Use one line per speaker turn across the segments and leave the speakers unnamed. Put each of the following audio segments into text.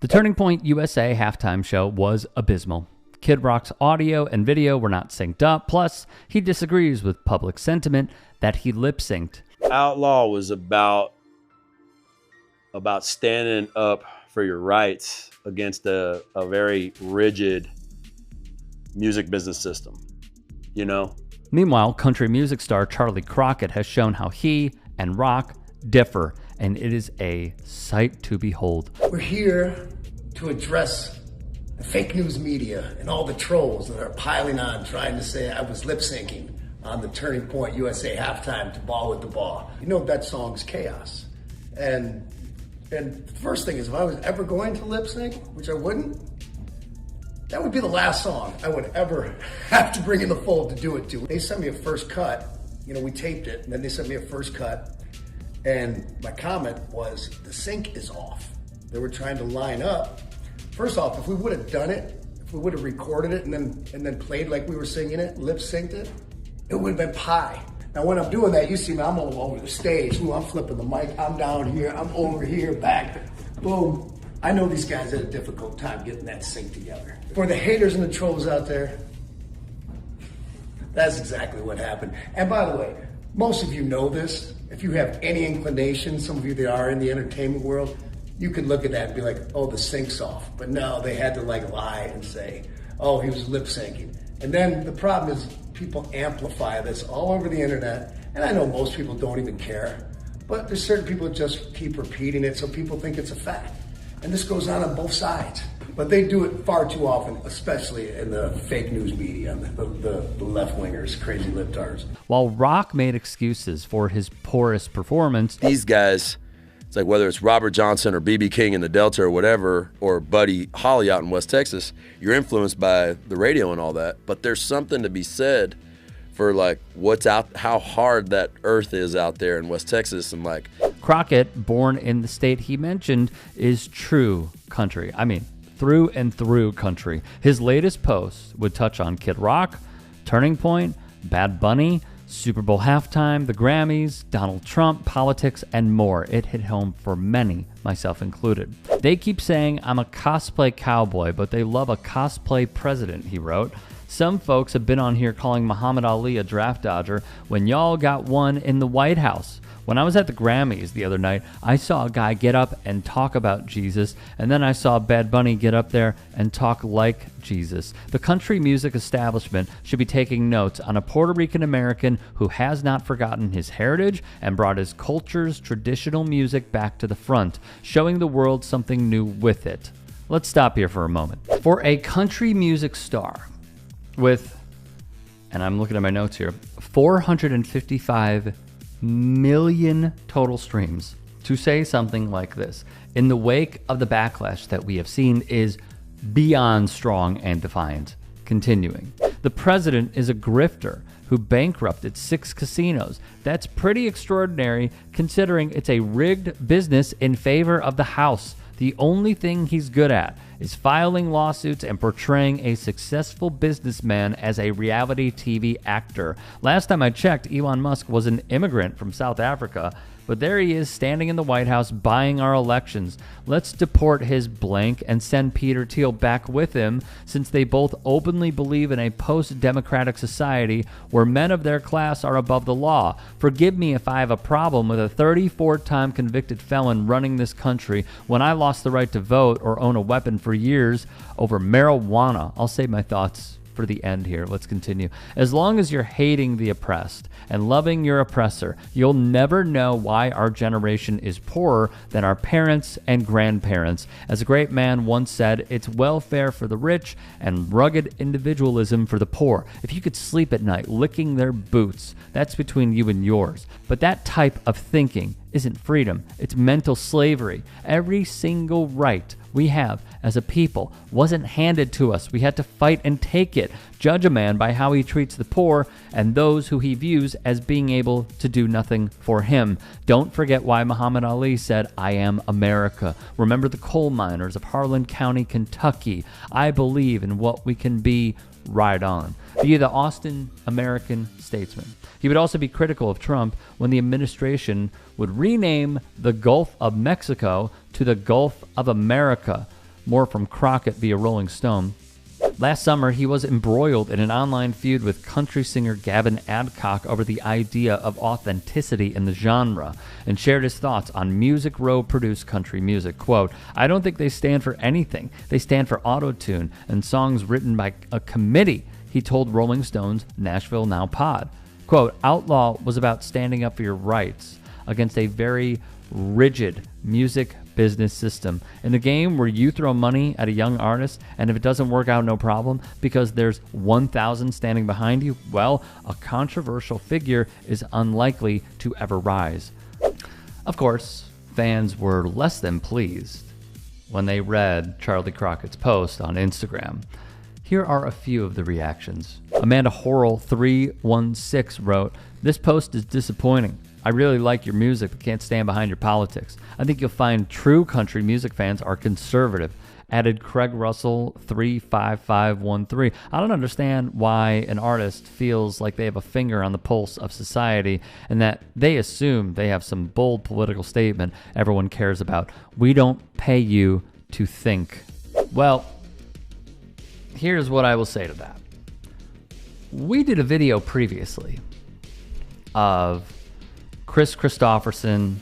The Turning Point USA halftime show was abysmal. Kid Rock's audio and video were not synced up, plus he disagrees with public sentiment that he lip-synced.
Outlaw was about standing up for your rights against a very rigid music business system, you know?
Meanwhile, country music star Charley Crockett has shown how he and rock differ, and it is a sight to behold.
We're here to address the fake news media and all the trolls that are piling on trying to say I was lip syncing on the Turning Point USA halftime to Ball with the Ball. You know that song's chaos. And the first thing is, if I was ever going to lip sync, which I wouldn't, that would be the last song I would ever have to bring in the fold to do it to. They sent me a first cut, you know, we taped it, and then they sent me a first cut, and my comment was, the sync is off. They were trying to line up. First off, if we would have done it, if we would have recorded it and then played like we were singing it, lip synced it, it would have been pie. Now when I'm doing that, you see me, I'm all over the stage. Ooh, I'm flipping the mic, I'm down here, I'm over here, back, boom. I know these guys had a difficult time getting that sync together. For the haters and the trolls out there, that's exactly what happened. And by the way, most of you know this. If you have any inclination, some of you that are in the entertainment world, you could look at that and be like, oh, the sync's off. But no, they had to like lie and say, oh, he was lip syncing. And then the problem is people amplify this all over the internet. And I know most people don't even care, but there's certain people that just keep repeating it so people think it's a fact. And this goes on both sides. But they do it far too often, especially in the fake news media, the left-wingers, crazy libtards.
While Rock made excuses for his poorest performance,
These guys, it's like whether it's Robert Johnson or B.B. King in the Delta or whatever, or Buddy Holly out in West Texas, you're influenced by the radio and all that. But there's something to be said for like what's out, how hard that earth is out there in West Texas. And like
Crockett, born in the state he mentioned, is true country. I mean, through and through country. His latest post would touch on Kid Rock, Turning Point, Bad Bunny, Super Bowl halftime, the Grammys, Donald Trump, politics, and more. It hit home for many, myself included. They keep saying I'm a cosplay cowboy, but they love a cosplay president, he wrote. Some folks have been on here calling Muhammad Ali a draft dodger when y'all got one in the White House. When I was at the Grammys the other night, I saw a guy get up and talk about Jesus, and then I saw Bad Bunny get up there and talk like Jesus. The country music establishment should be taking notes on a Puerto Rican American who has not forgotten his heritage and brought his culture's traditional music back to the front, showing the world something new with it. Let's stop here for a moment. For a country music star with, and I'm looking at my notes here, 455 million total streams, to say something like this in the wake of the backlash that we have seen is beyond strong and defiant. Continuing, the president is a grifter who bankrupted 6 casinos. That's pretty extraordinary considering it's a rigged business in favor of the House. The only thing he's good at is filing lawsuits and portraying a successful businessman as a reality TV actor. Last time I checked, Elon Musk was an immigrant from South Africa, but there he is standing in the White House buying our elections. Let's deport his blank and send Peter Thiel back with him, since they both openly believe in a post-democratic society where men of their class are above the law. Forgive me if I have a problem with a 34-time convicted felon running this country when I lost the right to vote or own a weapon for years over marijuana. I'll save my thoughts for the end here. Let's continue. As long as you're hating the oppressed and loving your oppressor, you'll never know why our generation is poorer than our parents and grandparents. As a great man once said, it's welfare for the rich and rugged individualism for the poor. If you could sleep at night licking their boots, that's between you and yours. But that type of thinking isn't freedom. It's mental slavery. Every single right we have as a people wasn't handed to us. We had to fight and take it. Judge a man by how he treats the poor and those who he views as being able to do nothing for him. Don't forget why Muhammad Ali said, I am America. Remember the coal miners of Harlan County, Kentucky. I believe in what we can be. Right on. Be the Austin American statesman. He would also be critical of Trump when the administration would rename the Gulf of Mexico to the Gulf of America. More from Crockett via Rolling Stone. Last summer, he was embroiled in an online feud with country singer Gavin Adcock over the idea of authenticity in the genre, and shared his thoughts on Music Row produced country music. Quote, "I don't think they stand for anything. They stand for auto-tune and songs written by a committee," he told Rolling Stone's Nashville Now pod. Quote, "Outlaw was about standing up for your rights against a very rigid music business system. In a game where you throw money at a young artist, and if it doesn't work out, no problem, because there's 1,000 standing behind you, well, a controversial figure is unlikely to ever rise." Of course, fans were less than pleased when they read Charley Crockett's post on Instagram. Here are a few of the reactions. Amanda Horrell 316 wrote, "This post is disappointing. I really like your music, but can't stand behind your politics. I think you'll find true country music fans are conservative." Added Craig Russell 35513. "I don't understand why an artist feels like they have a finger on the pulse of society and that they assume they have some bold political statement everyone cares about. We don't pay you to think." Well, here's what I will say to that. We did a video previously of Kris Kristofferson,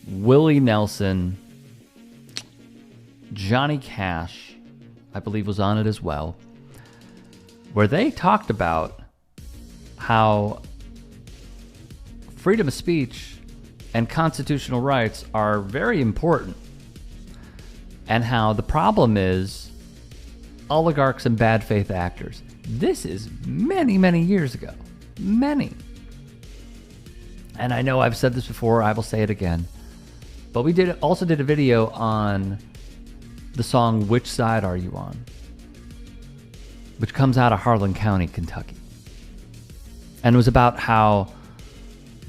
Willie Nelson, Johnny Cash, I believe, was on it as well, where they talked about how freedom of speech and constitutional rights are very important, and how the problem is oligarchs and bad faith actors. This is many, many years ago. Many. And I know I've said this before, I will say it again. But we also did a video on the song "Which Side Are You On?", which comes out of Harlan County, Kentucky. And it was about how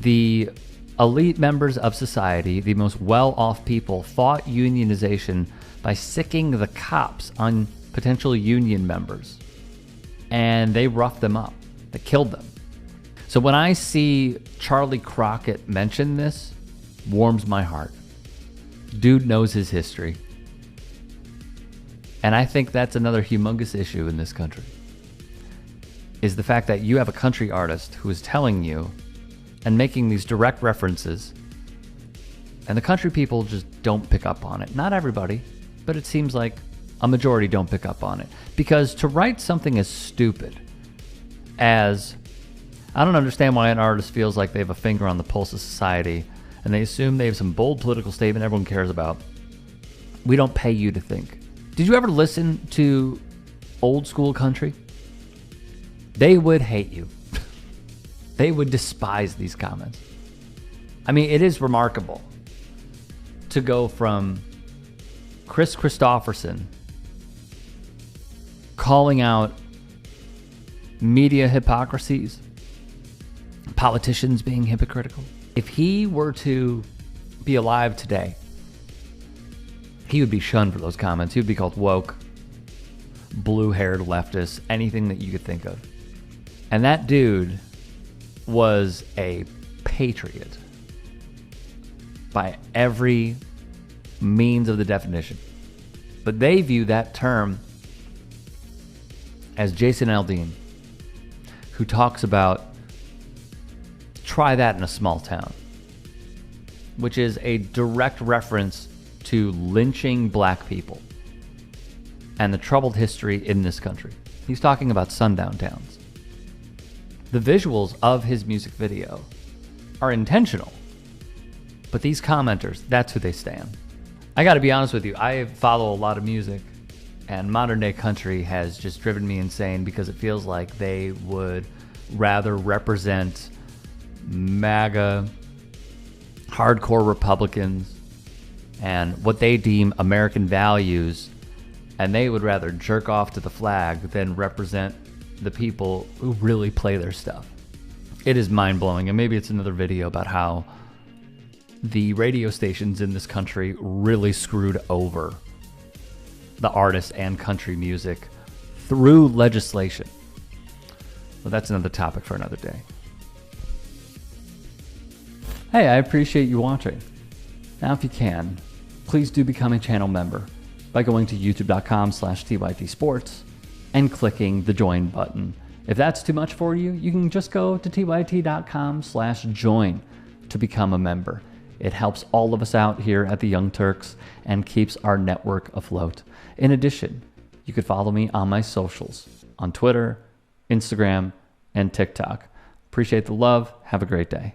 the elite members of society, the most well-off people, fought unionization by sicking the cops on potential union members. And they roughed them up. They killed them. So when I see Charley Crockett mention this, warms my heart. Dude knows his history. And I think that's another humongous issue in this country, is the fact that you have a country artist who is telling you and making these direct references, and the country people just don't pick up on it. Not everybody, but it seems like a majority don't pick up on it. Because to write something as stupid as, "I don't understand why an artist feels like they have a finger on the pulse of society and they assume they have some bold political statement everyone cares about. We don't pay you to think." Did you ever listen to old school country? They would hate you. They would despise these comments. I mean, it is remarkable to go from Kris Kristofferson calling out media hypocrisies, politicians being hypocritical. If he were to be alive today, he would be shunned for those comments. He would be called woke, blue-haired leftist, anything that you could think of. And that dude was a patriot by every means of the definition. But they view that term as Jason Aldean, who talks about try that in a small town, which is a direct reference to lynching black people and the troubled history in this country. He's talking about sundown towns. The visuals of his music video are intentional, but these commenters, that's who they stand. I gotta be honest with you, I follow a lot of music, and modern day country has just driven me insane because it feels like they would rather represent MAGA, hardcore Republicans, and what they deem American values, and they would rather jerk off to the flag than represent the people who really play their stuff. It is mind-blowing, and maybe it's another video about how the radio stations in this country really screwed over the artists and country music through legislation. Well, that's another topic for another day. Hey, I appreciate you watching. Now, if you can, please do become a channel member. by going to youtube.com/TYT Sports and clicking the join button. If that's too much for you, you can just go to tyt.com/join to become a member. It helps all of us out here at the Young Turks and keeps our network afloat. In addition, you could follow me on my socials on Twitter, Instagram, and TikTok. Appreciate the love. Have a great day.